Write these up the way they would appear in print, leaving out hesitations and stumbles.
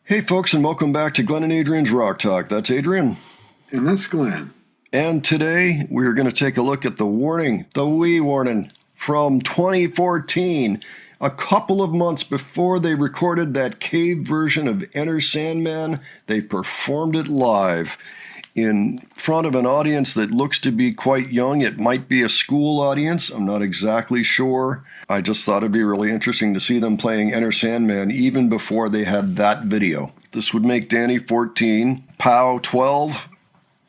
Hey folks, and welcome back to Glenn and Adrian's Rock Talk. That's Adrian. And that's Glenn. And today we're going to take a look at the wee warning from 2014, a couple of months before they recorded that cave version of Enter Sandman. They performed it live in front of an audience that looks to be quite young. It might be a school audience. I'm not exactly sure. I just thought it'd be really interesting to see them playing Enter Sandman even before they had that video. This would make Danny 14, Pau 12,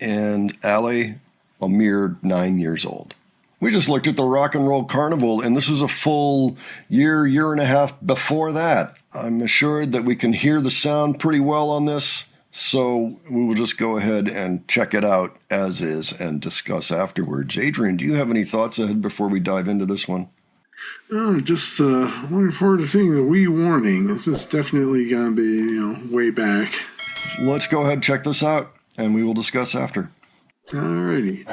and Ale a mere 9 years old. We just looked at the Rock and Roll Carnival, and this is a full year and a half before that. I'm assured that we can hear the sound pretty well on this, so we will just go ahead and check it out as is and discuss afterwards. Adrian, do you have any thoughts ahead before we dive into this one? Just looking forward to seeing the wee warning. This is definitely going to be, way back. Let's go ahead and check this out, and we will discuss after. Alrighty.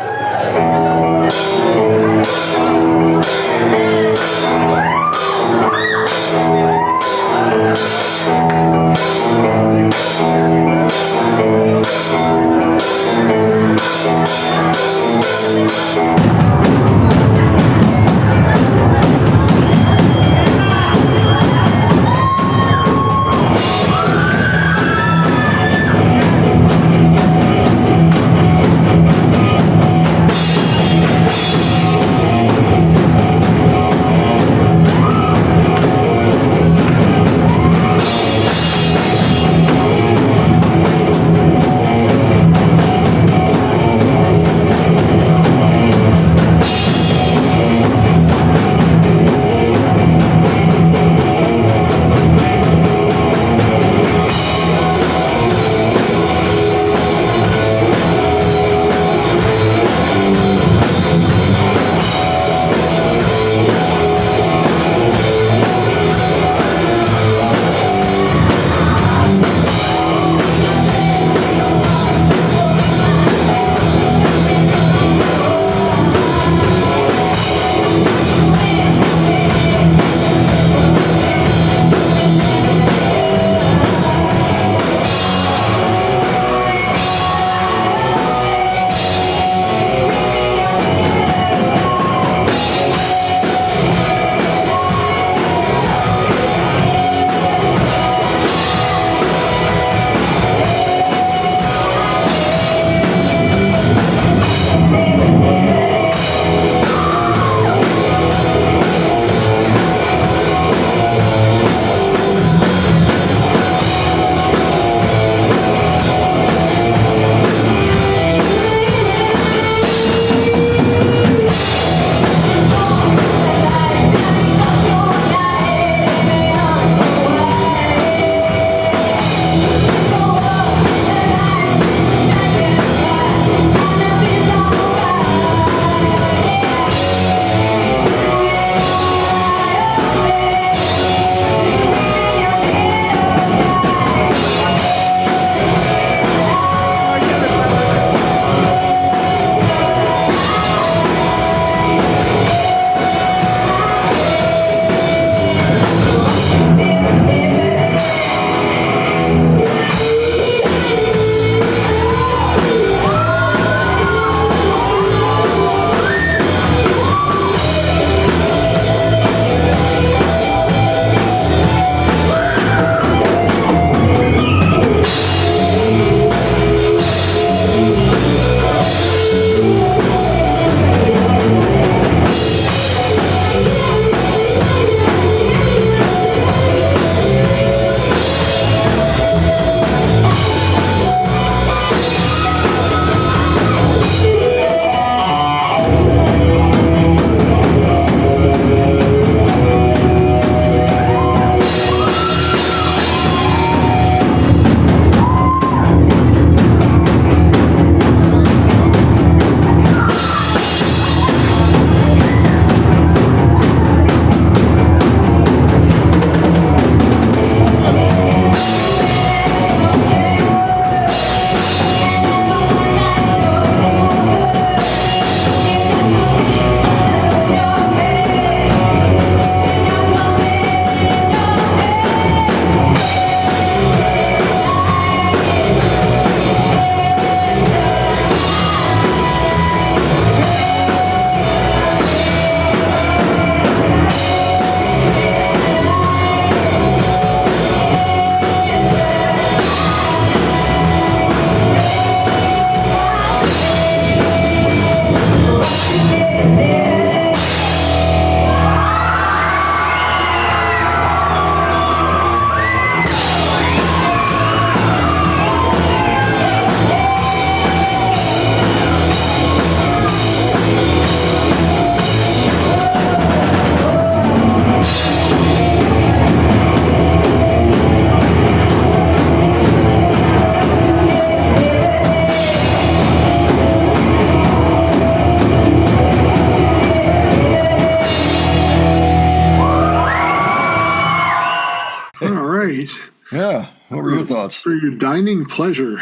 nuts. For your dining pleasure.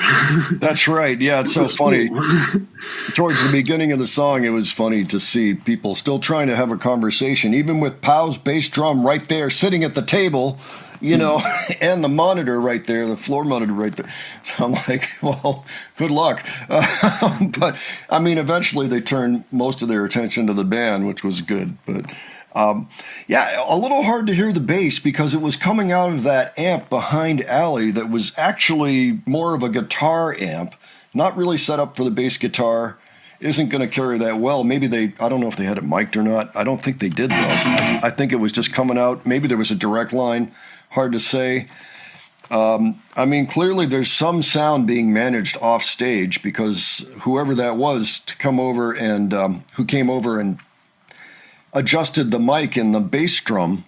That's right. Yeah, it's so funny. Towards the beginning of the song, it was funny to see people still trying to have a conversation, even with Pow's bass drum right there sitting at the table, you know, and the monitor right there, the floor monitor right there. So I'm like, well, good luck. But, I mean, eventually they turned most of their attention to the band, which was good. But, yeah, a little hard to hear the bass because it was coming out of that amp behind Allie that was actually more of a guitar amp, not really set up for the bass guitar. Isn't going to carry that well. Maybe I don't know if they had it mic'd or not. I don't think they did, though. I think it was just coming out. Maybe there was a direct line. Hard to say. I mean, clearly there's some sound being managed off stage because whoever that was to come over and who came over and adjusted the mic and the bass drum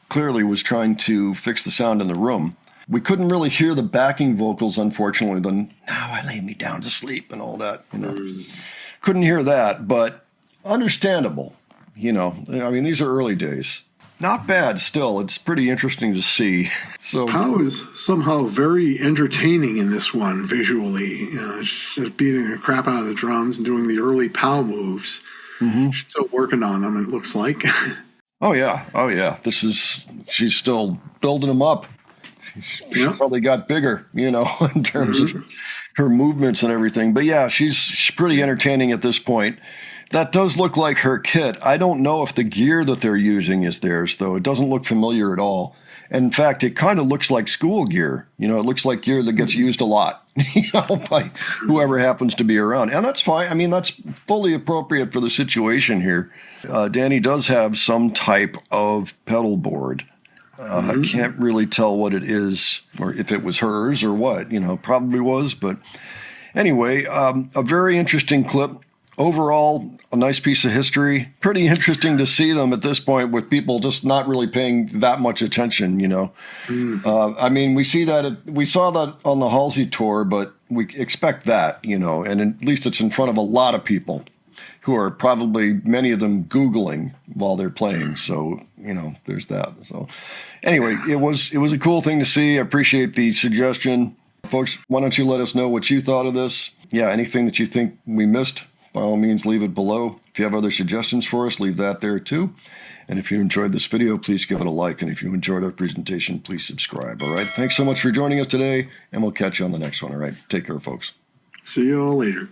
clearly was trying to fix the sound in the room. We couldn't really hear the backing vocals, unfortunately. Now I lay me down to sleep and all that, you know. Couldn't hear that, but understandable, you know. I mean, these are early days. Not bad still. It's pretty interesting to see. So Pow is somehow very entertaining in this one visually. You know, she's just beating the crap out of the drums and doing the early Pow moves. Mm-hmm. She's still working on them, it looks like. Oh, yeah. She's still building them up. She's probably got bigger, you know, in terms of her movements and everything. But yeah, she's pretty entertaining at this point. That does look like her kit. I don't know if the gear that they're using is theirs, though. It doesn't look familiar at all. And in fact, it kind of looks like school gear. You know, it looks like gear that gets used a lot, you know, by whoever happens to be around. And that's fine. I mean, that's fully appropriate for the situation here. Danny does have some type of pedal board. I can't really tell what it is or if it was hers or what, you know, probably was. But anyway, a very interesting clip. Overall, a nice piece of history. Pretty interesting to see them at this point with people just not really paying that much attention, you know. I mean, we saw that on the Halsey tour, but we expect that, you know, and at least it's in front of a lot of people who are probably, many of them, Googling while they're playing. So, you know, there's that. So anyway, it was a cool thing to see. I appreciate the suggestion. Folks, why don't you let us know what you thought of this? Yeah, anything that you think we missed, by all means, leave it below. If you have other suggestions for us, leave that there too. And if you enjoyed this video, please give it a like. And if you enjoyed our presentation, please subscribe. All right. Thanks so much for joining us today, and we'll catch you on the next one. All right. Take care, folks. See you all later.